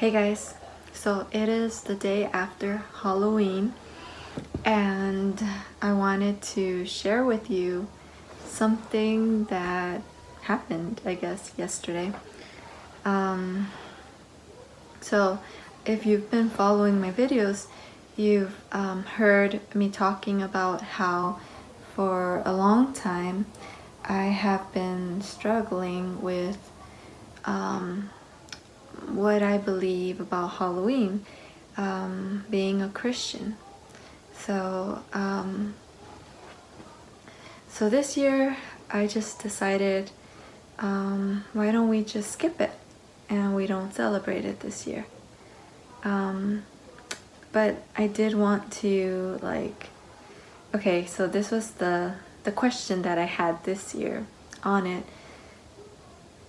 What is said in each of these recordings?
Hey guys, so it is the day after Halloween, and I wanted to share with you something that happened, I guess, yesterday. So, if you've been following my videos, you've heard me talking about how for a long time I have been struggling with what I believe about Halloween, being a Christian. So, so this year I just decided, why don't we just skip it and we don't celebrate it this year? But I did want to okay, so this was the question that I had this year on it,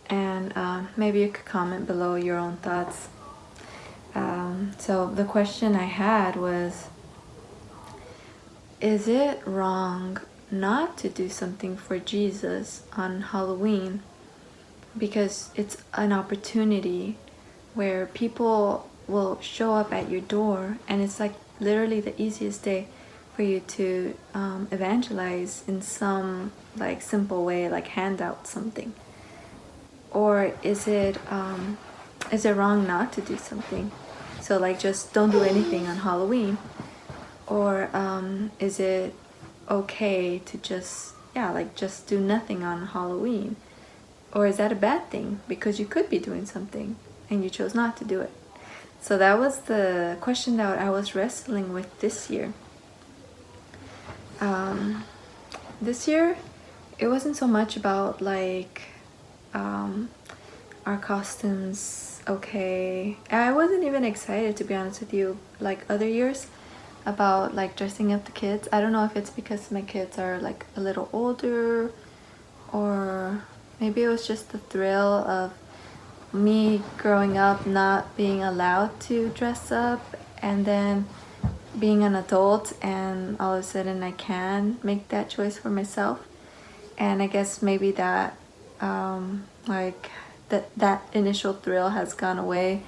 and maybe you could comment below your own thoughts. So the question I had was, is it wrong not to do something for Jesus on Halloween because it's an opportunity where people will show up at your door, and it's like literally the easiest day for you to evangelize in some like simple way, like hand out something? Or is it wrong not to do something? So like just don't do anything on Halloween? Or is it okay to just just do nothing on Halloween? Or is that a bad thing because you could be doing something and you chose not to do it? So that was the question that I was wrestling with this year. This year, it wasn't so much about our costumes. Okay, I wasn't even excited, to be honest with you, like other years, about like dressing up the kids. I don't know if it's because my kids are like a little older, or maybe it was just the thrill of me growing up not being allowed to dress up, and then being an adult and all of a sudden I can make that choice for myself. And I guess maybe that that initial thrill has gone away.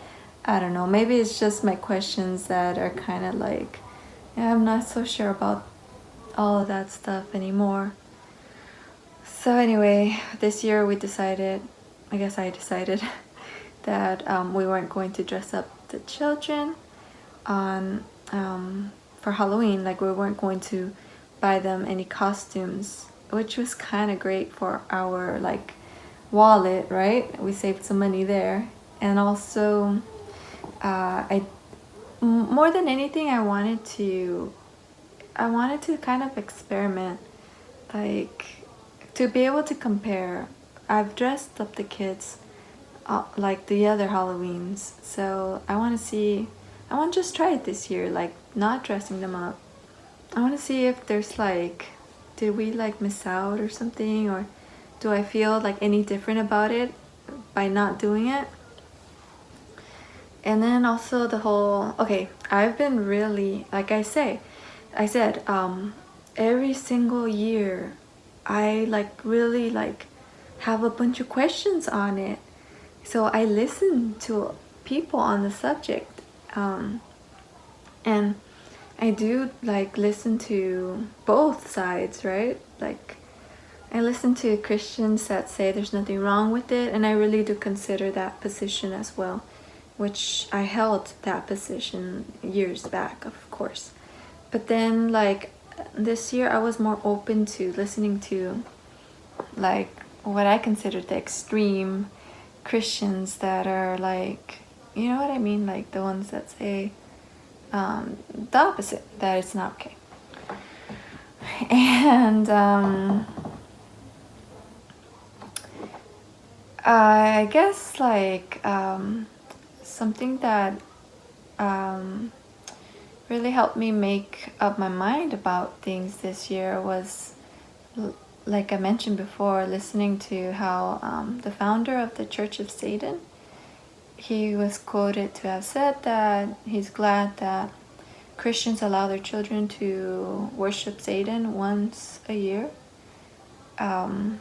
I don't know, maybe it's just my questions that are kind of like, yeah, I'm not so sure about all of that stuff anymore. So anyway, this year we decided, I guess I decided that we weren't going to dress up the children on for Halloween. Like we weren't going to buy them any costumes, which was kind of great for our like wallet, right? We saved some money there. And also I more than anything I wanted to kind of experiment, like to be able to compare. I've dressed up the kids like the other Halloweens, so I want to see, I want to just try it this year, like not dressing them up. I want to see if there's like, did we like miss out or something, or do I feel like any different about it by not doing it? And then also the whole, okay, I've been really, like I said, every single year I like really like have a bunch of questions on it. So I listen to people on the subject, and I do like listen to both sides, right? Like I listen to Christians that say there's nothing wrong with it, and I really do consider that position as well, which I held that position years back, of course. But then like this year I was more open to listening to like what I consider the extreme Christians that are like, you know what I mean, like the ones that say the opposite, that it's not okay. And I guess like something that really helped me make up my mind about things this year was, like I mentioned before, listening to how the founder of the Church of Satan, he was quoted to have said that he's glad that Christians allow their children to worship Satan once a year. And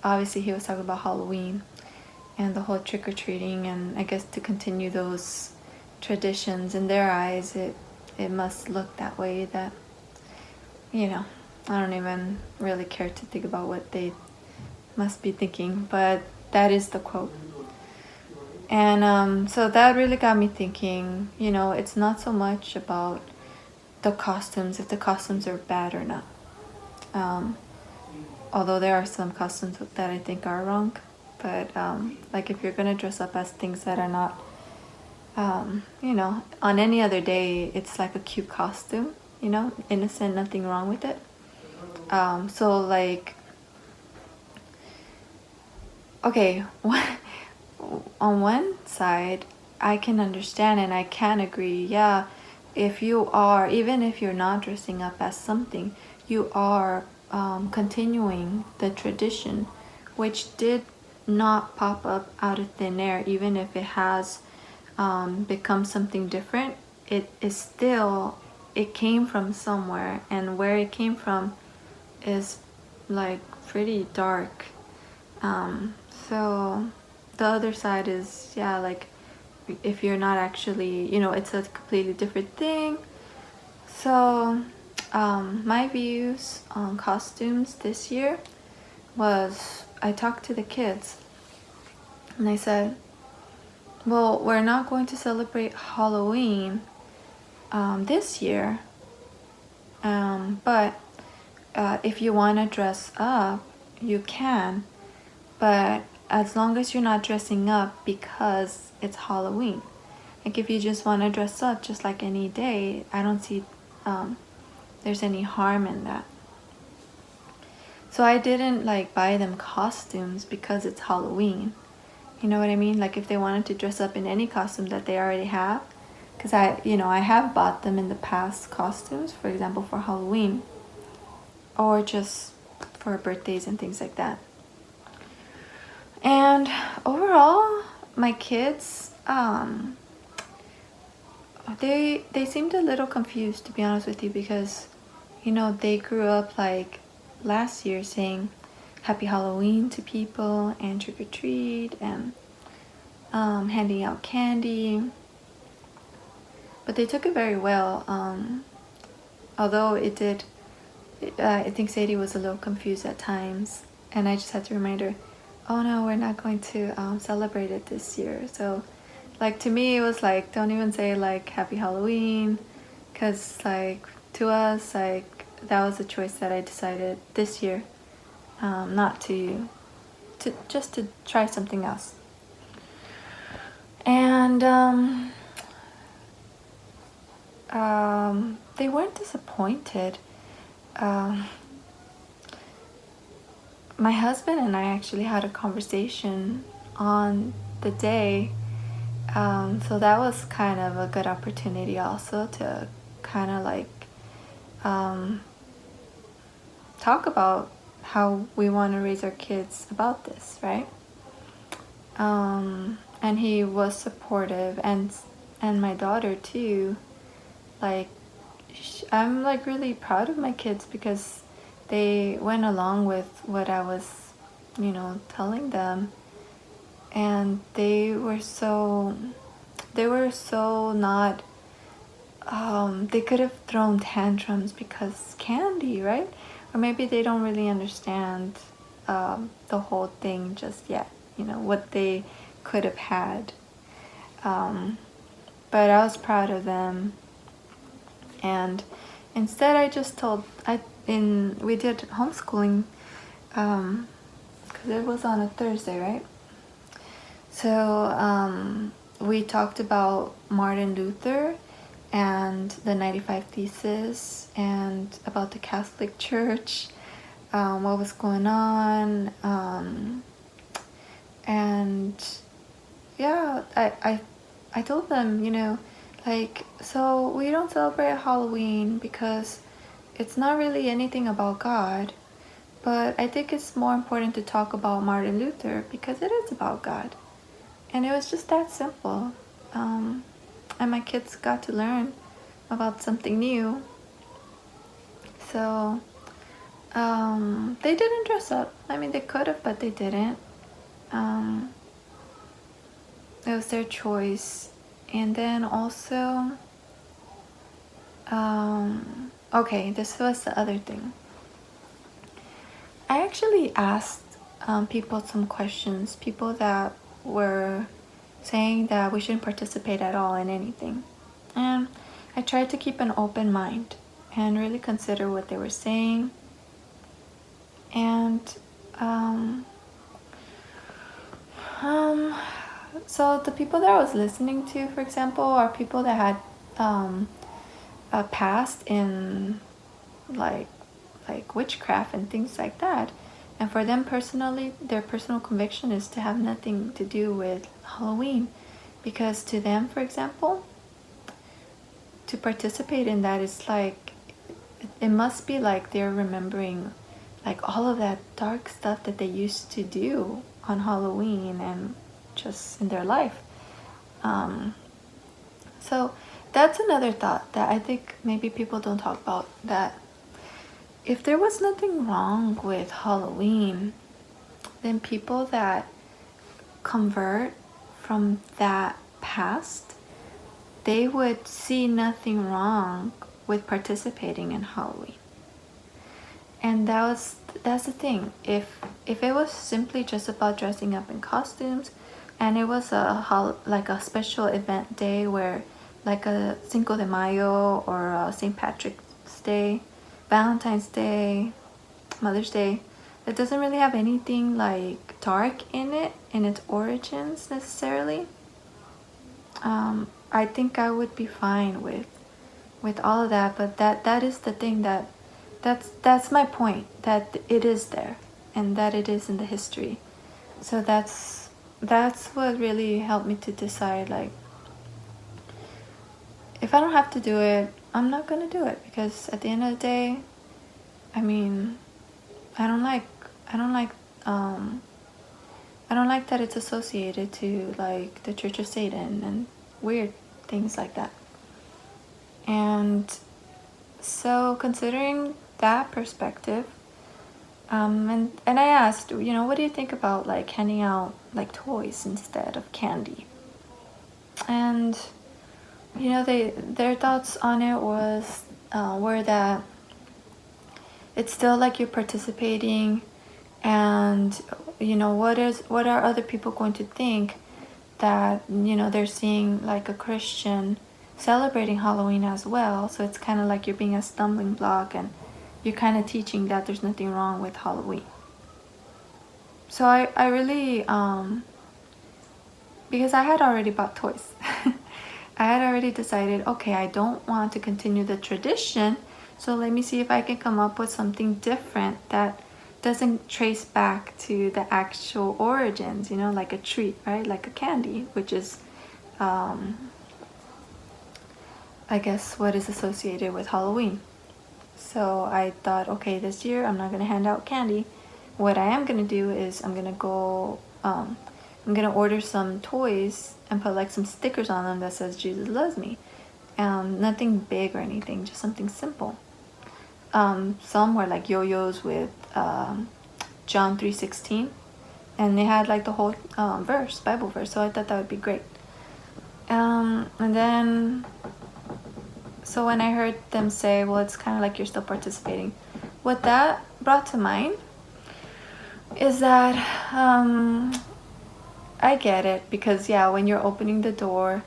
obviously he was talking about Halloween. and the whole trick-or-treating, and I guess to continue those traditions in their eyes, it must look that way. That, you know, I don't even really care to think about what they must be thinking, but that is the quote. And so that really got me thinking, you know, it's not so much about the costumes, if the costumes are bad or not. Although there are some costumes that I think are wrong, but like if you're gonna dress up as things that are not, you know, on any other day, it's like a cute costume, you know, innocent, nothing wrong with it. So like, okay, on one side, I can understand and I can agree, yeah, if you are, even if you're not dressing up as something, you are continuing the tradition, which did not pop up out of thin air. Even if it has become something different, it is still, it came from somewhere, and where it came from is like pretty dark. So the other side is, yeah, like if you're not actually, you know, it's a completely different thing. So my views on costumes this year was, I talked to the kids and I said, well, we're not going to celebrate Halloween this year, but if you want to dress up, you can, but as long as you're not dressing up because it's Halloween. Like if you just want to dress up just like any day, I don't see there's any harm in that. So I didn't like buy them costumes because it's Halloween. You know what I mean? Like if they wanted to dress up in any costume that they already have, because I have bought them in the past costumes, for example, for Halloween, or just for birthdays and things like that. And overall, my kids, they seemed a little confused, to be honest with you, because, you know, they grew up like last year saying Happy Halloween to people and trick or treat and handing out candy. But they took it very well. Although it did, I think Sadie was a little confused at times, and I just had to remind her, oh no, we're not going to celebrate it this year. So like to me it was like, don't even say like Happy Halloween, because like to us, like that was a choice that I decided this year, not to just to try something else. And they weren't disappointed. My husband and I actually had a conversation on the day. So that was kind of a good opportunity also to kind of like talk about how we want to raise our kids about this, right? And he was supportive, and my daughter too. Like I'm like really proud of my kids because they went along with what I was, you know, telling them, and they were so not, they could have thrown tantrums because candy, right? Or maybe they don't really understand the whole thing just yet, you know, what they could have had. But I was proud of them, and instead I just told, we did homeschooling because it was on a Thursday, right? So we talked about Martin Luther and the 95 Thesis and about the Catholic Church, what was going on, and yeah, I told them, you know, like, so we don't celebrate Halloween because it's not really anything about God, but I think it's more important to talk about Martin Luther because it is about God. And it was just that simple. And my kids got to learn about something new. So they didn't dress up. I mean, they could have, but they didn't. it was their choice. And then also, okay, this was the other thing. I actually asked people some questions, people that were saying that we shouldn't participate at all in anything. And I tried to keep an open mind and really consider what they were saying. And so the people that I was listening to, for example, are people that had a past in like witchcraft and things like that. And for them personally, their personal conviction is to have nothing to do with Halloween, because to them, for example, to participate in that is like, it must be like they're remembering like all of that dark stuff that they used to do on Halloween and just in their life. So that's another thought that I think maybe people don't talk about, that if there was nothing wrong with Halloween, then people that convert from that past, they would see nothing wrong with participating in Halloween. And that's the thing. If it was simply just about dressing up in costumes, and it was like a special event day where, like a Cinco de Mayo or a St. Patrick's Day, Valentine's Day, Mother's Day, it doesn't really have anything like dark in it in its origins necessarily. I think I would be fine with all of that, but that is the thing, that's my point, that it is there and that it is in the history. So that's what really helped me to decide, like, if I don't have to do it, I'm not gonna do it, because at the end of the day, I mean, I don't like that it's associated to like the Church of Satan and weird things like that. And so considering that perspective, and I asked, what do you think about like handing out like toys instead of candy? And their thoughts on it were that it's still like you're participating, and what are other people going to think, that they're seeing like a Christian celebrating Halloween as well, so it's kind of like you're being a stumbling block, and you're kind of teaching that there's nothing wrong with Halloween. So I really because I had already bought toys. I had already decided, okay, I don't want to continue the tradition, so let me see if I can come up with something different that doesn't trace back to the actual origins, like a treat, right? Like a candy, which is, I guess, what is associated with Halloween. So I thought, okay, this year I'm not going to hand out candy. What I am going to do is I'm going to order some toys and put like some stickers on them that says Jesus loves me. Nothing big or anything, just something simple. Some were like yo-yos with John 3:16, and they had like the whole Bible verse, so I thought that would be great. And then, so when I heard them say, well, it's kind of like you're still participating, what that brought to mind is that I get it, because when you're opening the door,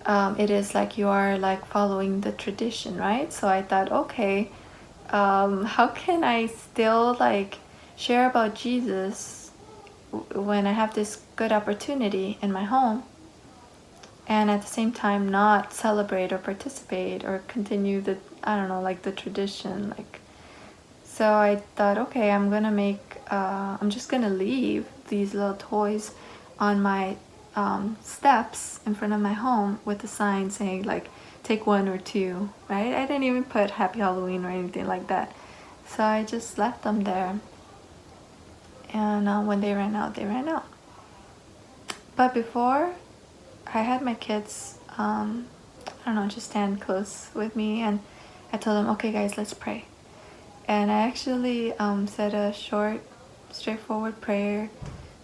it is like you are like following the tradition, right? So I thought, okay, how can I still like share about Jesus when I have this good opportunity in my home, and at the same time not celebrate or participate or continue the, I don't know, like the tradition, like. So I thought, okay, I'm just gonna leave these little toys on my steps in front of my home with a sign saying like, take one or two, right? I didn't even put Happy Halloween or anything like that. So I just left them there. And when they ran out, they ran out. But before, I had my kids, I don't know, just stand close with me, and I told them, okay guys, let's pray. And I actually said a short, straightforward prayer,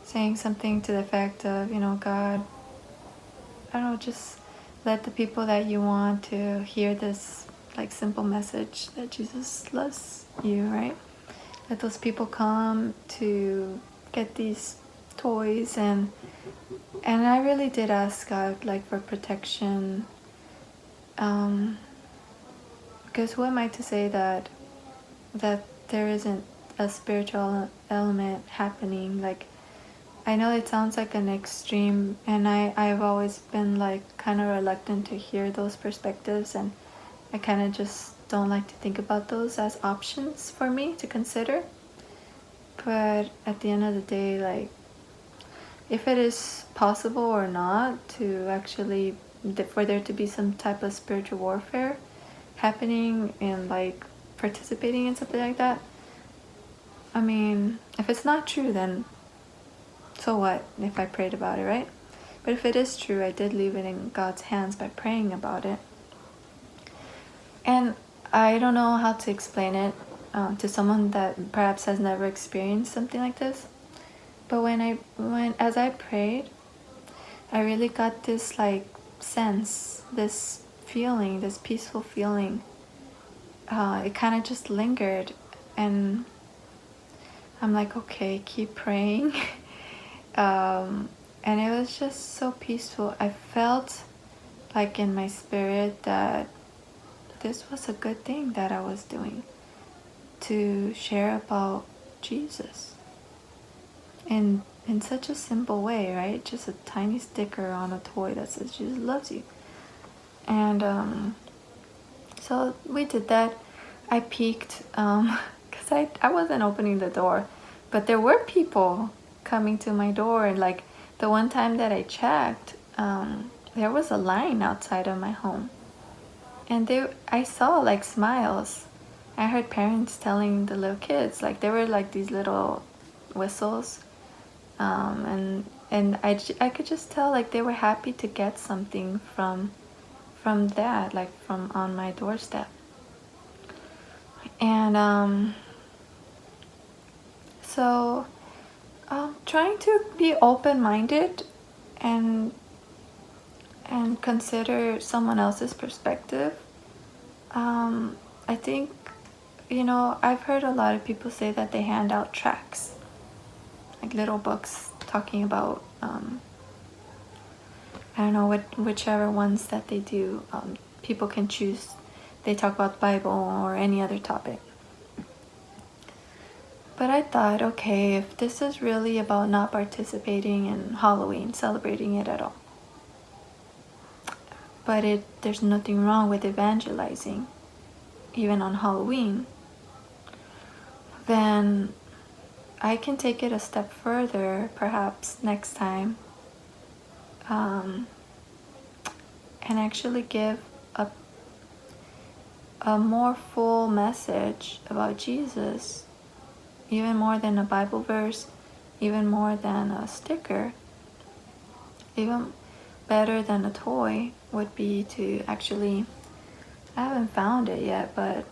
saying something to the effect of, God, I don't know, just let the people that you want to hear this like simple message that Jesus loves you, right? Let those people come to get these toys, and I really did ask God like for protection, because who am I to say that there isn't a spiritual element happening? Like, I know it sounds like an extreme, and I've always been like kind of reluctant to hear those perspectives, and I kind of just don't like to think about those as options for me to consider. But at the end of the day, like, if it is possible or not to actually, for there to be some type of spiritual warfare happening and like participating in something like that, I mean, if it's not true, then so what if I prayed about it, right? But if it is true, I did leave it in God's hands by praying about it. And I don't know how to explain it to someone that perhaps has never experienced something like this. But as I prayed, I really got this like sense, this feeling, this peaceful feeling. It kind of just lingered, and I'm like, okay, keep praying. And it was just so peaceful. I felt like in my spirit that this was a good thing that I was doing, to share about Jesus in such a simple way, right? Just a tiny sticker on a toy that says Jesus loves you. And so we did that. I peeked because I wasn't opening the door, but there were people coming to my door. And like the one time that I checked, there was a line outside of my home, and I saw like smiles. I heard parents telling the little kids, like they were like these little whistles, and I could just tell like they were happy to get something from that, like from on my doorstep. And so trying to be open-minded and consider someone else's perspective. I think, I've heard a lot of people say that they hand out tracts, like little books talking about, I don't know, whichever ones that they do. People can choose. They talk about the Bible or any other topic. But I thought, okay, if this is really about not participating in Halloween, celebrating it at all, but there's nothing wrong with evangelizing, even on Halloween, then I can take it a step further, perhaps next time, and actually give a more full message about Jesus, even more than a Bible verse, even more than a sticker, even better than a toy would be to actually, I haven't found it yet, but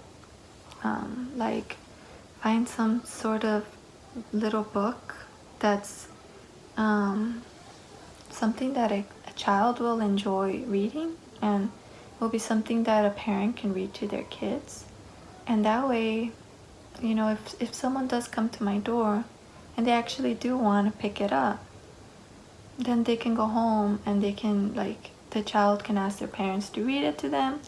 like find some sort of little book that's something that a child will enjoy reading, and will be something that a parent can read to their kids. And that way, if someone does come to my door and they actually do want to pick it up, then they can go home and they can, like, the child can ask their parents to read it to them,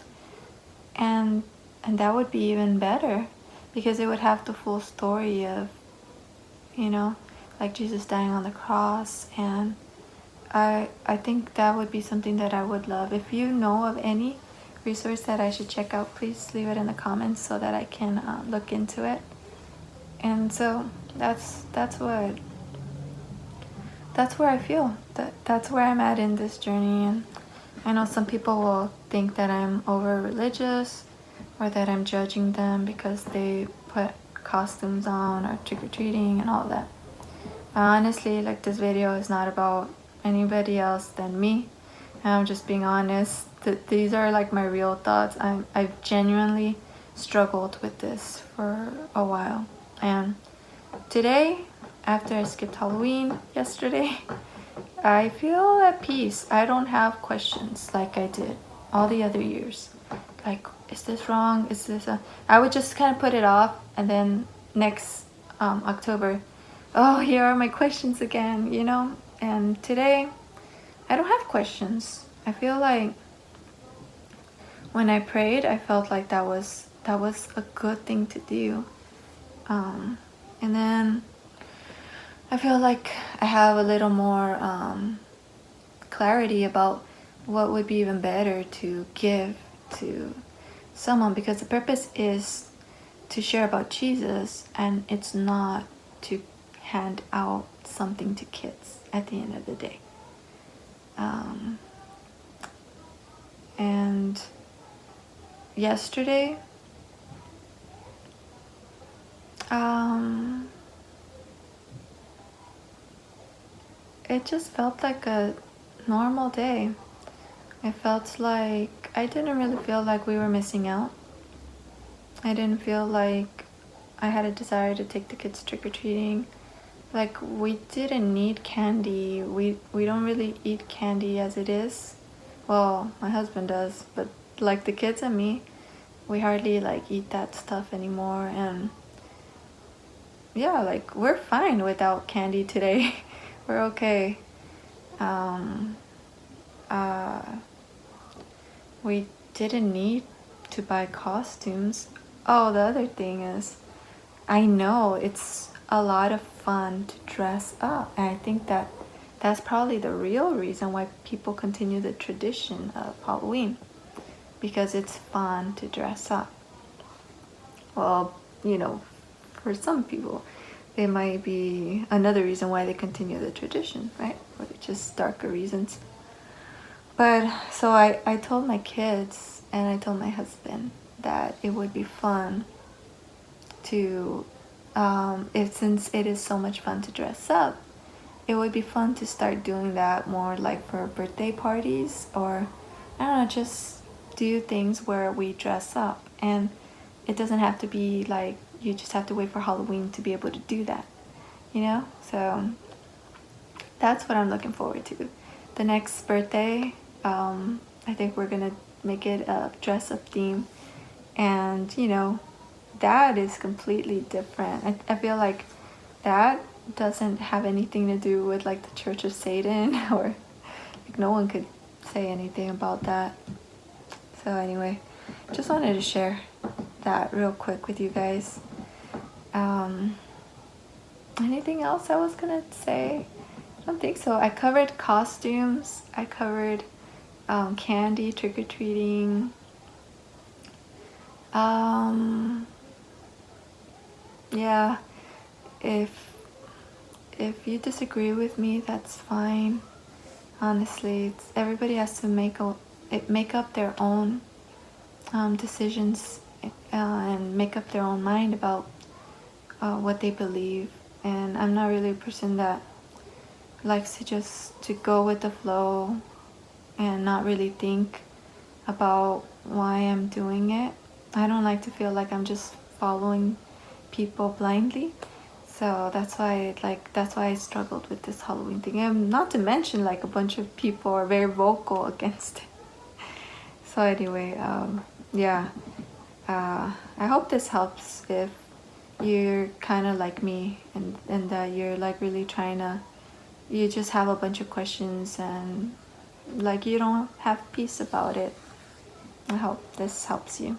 and that would be even better, because it would have the full story of, like Jesus dying on the cross. And I think that would be something that I would love. If you know of any resource that I should check out, please leave it in the comments so that I can look into it. And so that's where I feel that's where I'm at in this journey. And I know some people will think that I'm over religious, or that I'm judging them because they put costumes on or trick-or-treating and all that. Honestly, like, this video is not about anybody else than me. I'm just being honest. These are like my real thoughts. I've genuinely struggled with this for a while. And today, after I skipped Halloween yesterday, I feel at peace. I don't have questions like I did all the other years. Like, is this wrong? Is this I would just kind of put it off, and then next October, oh, here are my questions again, you know? And today, I don't have questions. I feel like when I prayed, I felt like that was a good thing to do. And then I feel like I have a little more clarity about what would be even better to give to someone, because the purpose is to share about Jesus, and it's not to hand out something to kids at the end of the day. And yesterday, it just felt like a normal day. I felt like I didn't really feel like we were missing out. I didn't feel like I had a desire to take the kids trick-or-treating. Like, we didn't need candy. We don't really eat candy as it is. Well, my husband does, but like the kids and me, we hardly like eat that stuff anymore. And yeah, like, we're fine without candy today. We're okay. We didn't need to buy costumes. Oh, the other thing is, I know it's a lot of fun to dress up, and I think that that's probably the real reason why people continue the tradition of Halloween, because it's fun to dress up. Well, you know, for some people, it might be another reason why they continue the tradition, right? Or just darker reasons. But so I told my kids and I told my husband that it would be fun to, since it is so much fun to dress up, it would be fun to start doing that more, like for birthday parties, or I don't know, just do things where we dress up. And it doesn't have to be like you just have to wait for Halloween to be able to do that, you know? So that's what I'm looking forward to. The next birthday, I think we're gonna make it a dress up theme, and you know, that is completely different. I feel like that doesn't have anything to do with like the Church of Satan, or like no one could say anything about that. So anyway, just wanted to share that real quick with you guys. Anything else I was gonna say? I don't think so. I covered costumes. I covered candy, trick-or-treating. Yeah, if you disagree with me, that's fine. Honestly, everybody has to make up their own decisions, and make up their own mind about what they believe. And I'm not really a person that likes to go with the flow and not really think about why I'm doing it. I don't like to feel like I'm just following people blindly. So that's why I struggled with this Halloween thing. And not to mention, like, a bunch of people are very vocal against it. So anyway, yeah. I hope this helps if you're kind of like me, and that you're like really trying to, you just have a bunch of questions and like you don't have peace about it. I hope this helps you.